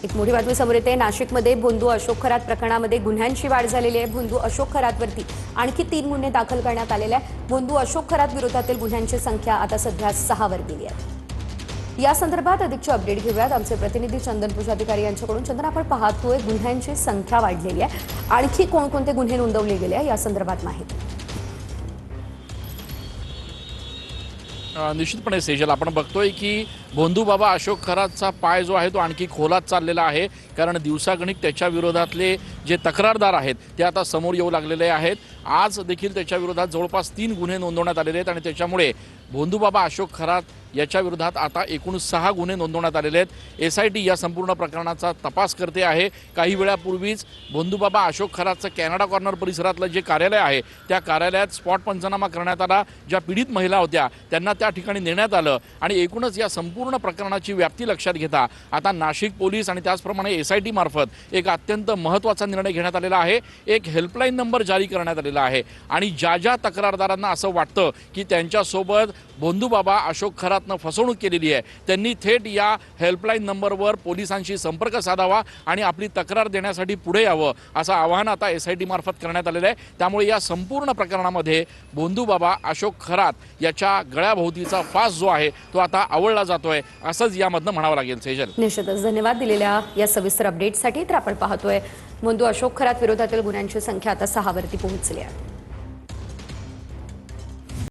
एक मोठी बातमी समोर येते। नाशिकमध्ये भोंदू अशोक खरात प्रकरणामध्ये गुन्ह्यांची वाढ झालेली आहे। भोंदू अशोक खरातवरती आणखी 3 गुन्हे दाखल करण्यात आलेले आहे। भोंदू अशोक खरात विरोधातील गुन्ह्यांची संख्या आता सध्या 6 वर गेली आहे। या संदर्भात अधिकची अपडेट घेऊयात आमचे प्रतिनिधी चंदन पुजाधिकारी यांच्याकडून। चंदन, आपण पाहतोय गुन्ह्यांची संख्या वाढलेली आहे, आणखी कोणकोणते गुन्हे नोंदवले गेले आहे या संदर्भात माहिती? निश्चितपणे सेजल, आपण बघतोय की भोंदू बाबा अशोक खरातचा पाय जो आहे तो आणखी खोलात चाललेला आहे, कारण दिवसागणिक त्याच्या विरोधातले जे तक्रारदार आहेत ते आता समोर येऊ लागलेले आहेत। आज देखील त्याच्या विरोधात जवळपास 3 गुन्हे नोंदवण्यात आलेले आहेत आणि त्याच्यामुळे भोंदू बाबा अशोक खरात याच्या विरोधात आता एकूण 6 गुन्हे नोंदवण्यात आलेले आहेत। एसआयटी या संपूर्ण प्रकरणाचा तपास करते आहे। काही वेळापूर्वीच भोंदू बाबा अशोक खरातचं कॅनडा कॉर्नर परिसरातलं जे कार्यालय आहे त्या कार्यालयात स्पॉट पंचनामा करण्यात आला। ज्या पीडित महिला होत्या त्यांना त्या ठिकाणी नेण्यात आलं आणि एकूणच या संपूर्ण प्रकरणाची व्याप्ती लक्षात घेता आता नाशिक पोलीस आणि त्याचप्रमाणे एसआयटी मार्फत एक अत्यंत महत्त्वाचा निर्णय घेण्यात आलेला आहे। एक हेल्पलाईन नंबर जारी करण्यात आलेला आहे आणि ज्या तक्रारदारांना असं वाटतं की त्यांच्यासोबत भोंदू बाबा अशोक खरातनं फसवणूक केलेली आहे त्यांनी थेट या हेल्पलाईन नंबरवर पोलिसांशी संपर्क साधावा आणि आपली तक्रार देण्यासाठी पुढे यावं असं आवाहन आता एसआयटी मार्फत करण्यात आलेलं आहे। त्यामुळे या संपूर्ण प्रकरणामध्ये भोंदू बाबा अशोक खरात याच्या गळ्याभोवतीचा फास जो आहे तो आता आवळला जातोय असंच यामधनं म्हणावं लागेल। सेजल, निश्चितच धन्यवाद दिलेल्या या सविस्तर अपडेटसाठी। तर आपण पाहतोय भोंदू अशोक खरात विरोधातील गुन्ह्यांची संख्या आता 6 वरती पोहोचली आहे।